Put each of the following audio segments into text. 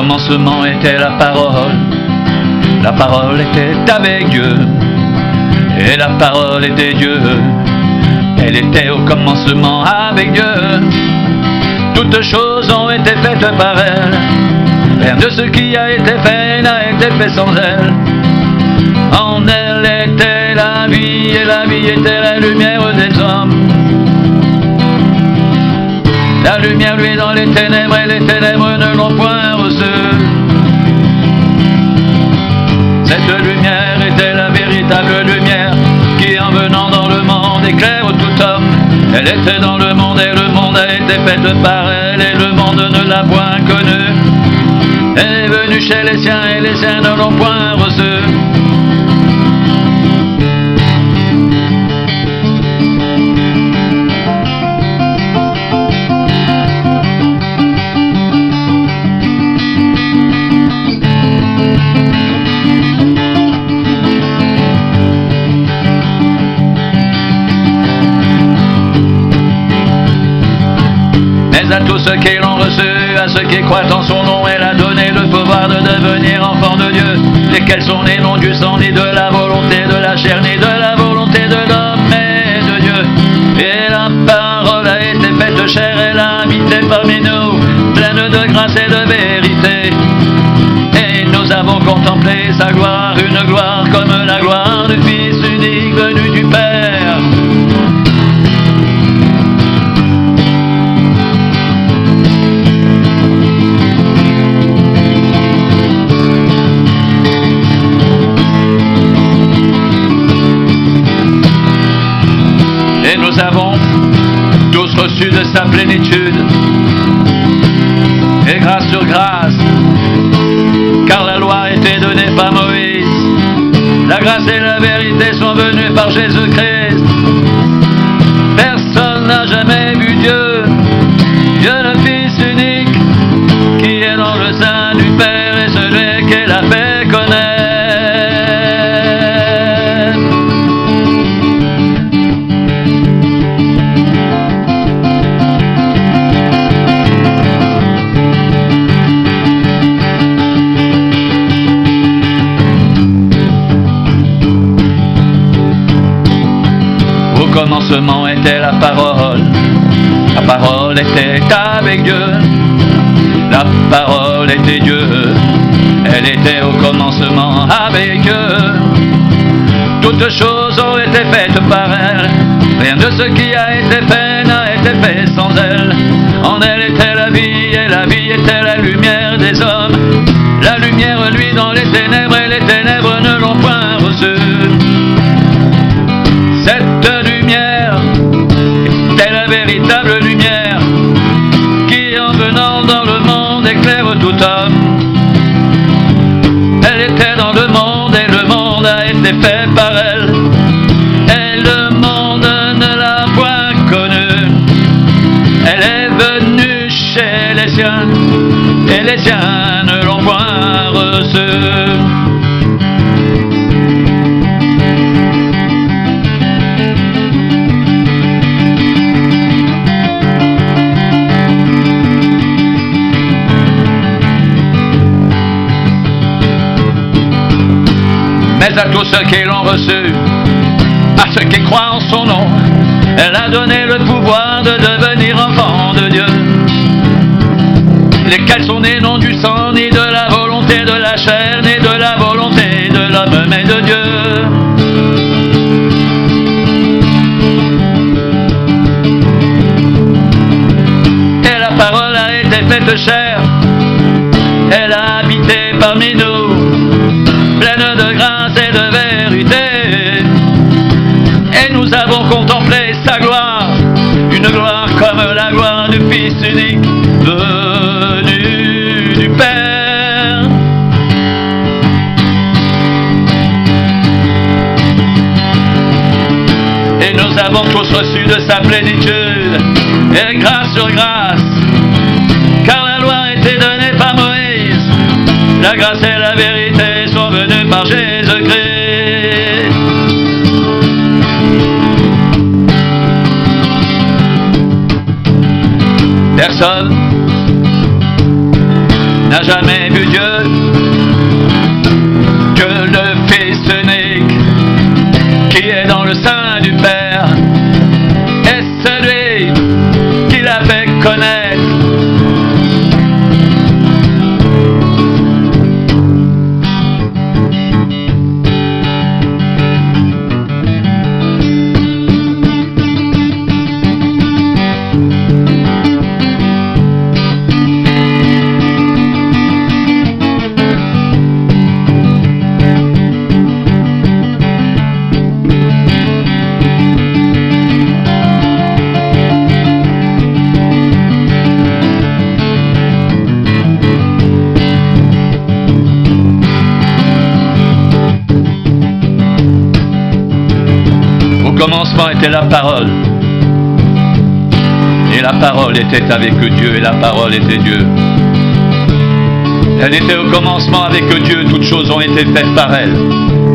commencement était la parole était avec Dieu, et la parole était Dieu. Elle était au commencement avec Dieu. Toutes choses ont été faites par elle. Rien de ce qui a été fait n'a été fait sans elle. En elle était la vie, et la vie était la lumière des hommes. La lumière lui dans les ténèbres, et les ténèbres ne l'ont point reçue. Cette lumière était la véritable lumière qui, en venant dans le monde, éclaire tout homme. Elle était dans le monde, et le monde a été fait par elle, et le monde ne l'a point connue. Elle est venue chez les siens, et les siens ne l'ont point reçue. À tous ceux qui l'ont reçu, à ceux qui croient en son nom, elle a donné le pouvoir de devenir enfants de Dieu, lesquels sont nés non du sang, ni de la volonté de la chair, ni de la volonté de l'homme, mais de Dieu. Et la parole a été faite chair, elle a habité parmi nous, pleine de grâce et de vérité. Et nous avons contemplé sa gloire, une gloire comme la gloire du Fils unique venu du Père. Nous avons tous reçu de sa plénitude, et grâce sur grâce, car la loi a été donnée par Moïse. La grâce et la vérité sont venues par Jésus-Christ. Personne n'a jamais vu Dieu, Dieu le Fils unique, qui est dans le sein du Père, et celui qui l'a fait connaître. Au commencement était la parole était avec Dieu, la parole était Dieu, elle était au commencement avec Dieu. Toutes choses ont été faites par elle, rien de ce qui a été fait n'a été fait sans elle. En elle était la vie, et la vie était la lumière des hommes. La lumière lui dans les ténèbres, et les ténèbres ne l'ont point reçue. Cette lumière était la véritable lumière qui, en venant dans le monde, éclaire tout homme. Elle était dans le monde, et le monde a été fait par elle, et le monde ne l'a point connue. Elle est venue chez les siens, et les siens ne l'ont point reçue. Mais à tous ceux qui l'ont reçu, à ceux qui croient en son nom, elle a donné le pouvoir de devenir enfants de Dieu, lesquels sont nés non du sang, ni de la volonté de la chair, ni de la volonté de l'homme, mais de Dieu. Et la parole a été faite chair, elle a habité parmi nous, pleine de grâce et de vérité. Et nous avons contemplé sa gloire, une gloire comme la gloire du Fils unique venu du Père. Et nous avons tous reçu de sa plénitude, et grâce sur grâce, car la loi a été donnée par Moïse. La grâce et la vérité sont venues par Jésus-Christ. Personne n'a jamais vu Dieu, que le Fils unique qui est dans le sein du Père est celui qui l'a fait connaître. Au commencement était la parole, et la parole était avec Dieu, et la parole était Dieu. Elle était au commencement avec Dieu, toutes choses ont été faites par elle,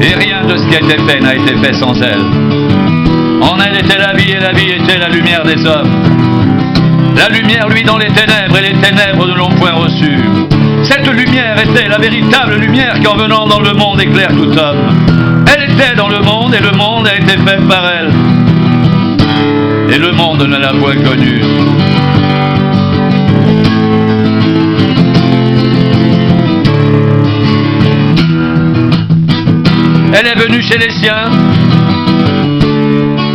et rien de ce qui a été fait n'a été fait sans elle. En elle était la vie, et la vie était la lumière des hommes. La lumière, lui, dans les ténèbres, et les ténèbres ne l'ont point reçue. Cette lumière était la véritable lumière qui, en venant dans le monde, éclaire tout homme. Elle était dans le monde, et le monde a été fait par elle. Et le monde ne l'a point connue. Elle est venue chez les siens,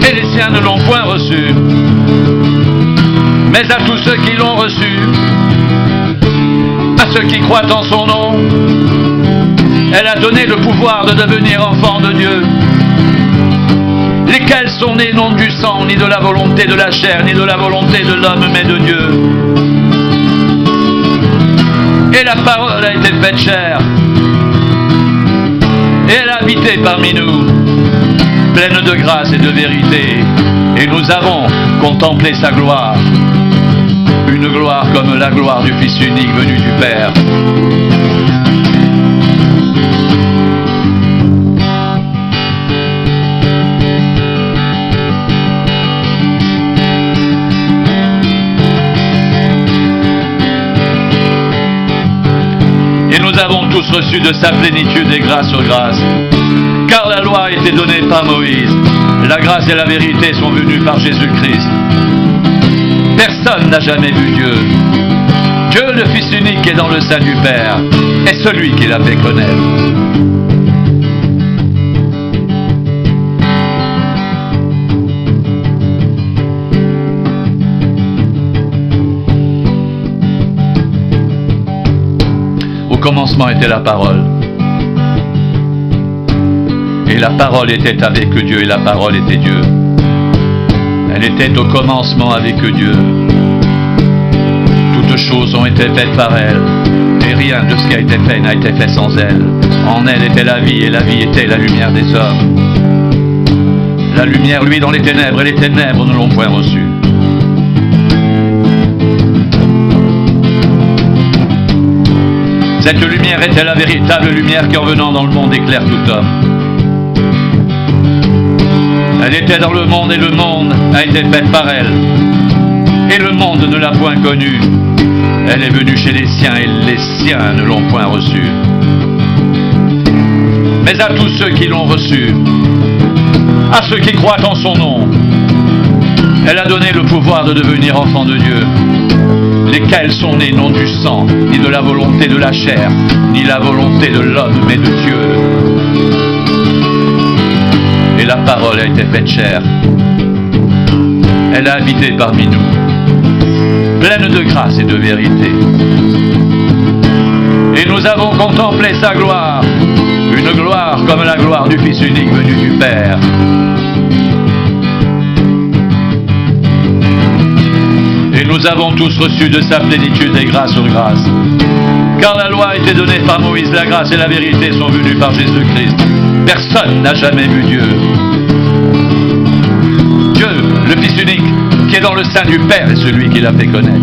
et les siens ne l'ont point reçue. Mais à tous ceux qui l'ont reçue, à ceux qui croient en son nom, elle a donné le pouvoir de devenir enfants de Dieu, lesquels sont nés non du sang, ni de la volonté de la chair, ni de la volonté de l'homme, mais de Dieu. Et la parole a été faite chair, et elle a habité parmi nous, pleine de grâce et de vérité, et nous avons contemplé sa gloire, une gloire comme la gloire du Fils unique venu du Père. Et nous avons tous reçu de sa plénitude et grâce sur grâce. Car la loi a été donnée par Moïse, la grâce et la vérité sont venues par Jésus-Christ. Personne n'a jamais vu Dieu. Dieu, le Fils unique qui est dans le sein du Père, est celui qui l'a fait connaître. Au commencement était la parole. Et la parole était avec Dieu, et la parole était Dieu. Elle était au commencement avec Dieu. Toutes choses ont été faites par elle, et rien de ce qui a été fait n'a été fait sans elle. En elle était la vie, et la vie était la lumière des hommes. La lumière, lui, dans les ténèbres, et les ténèbres ne l'ont point reçue. Cette lumière était la véritable lumière qui, en venant dans le monde, éclaire tout homme. Elle était dans le monde, et le monde a été fait par elle. Et le monde ne l'a point connue. Elle est venue chez les siens, et les siens ne l'ont point reçue. Mais à tous ceux qui l'ont reçue, à ceux qui croient en son nom, elle a donné le pouvoir de devenir enfants de Dieu, lesquels sont nés non du sang, ni de la volonté de la chair, ni la volonté de l'homme, mais de Dieu. Et la parole a été faite chair. Elle a habité parmi nous, pleine de grâce et de vérité. Et nous avons contemplé sa gloire, une gloire comme la gloire du Fils unique venu du Père. Et nous avons tous reçu de sa plénitude et grâce sur grâce. Car la loi a été donnée par Moïse, la grâce et la vérité sont venues par Jésus-Christ. Personne n'a jamais vu Dieu. Dieu, le Fils unique, qui est dans le sein du Père, est celui qui l'a fait connaître.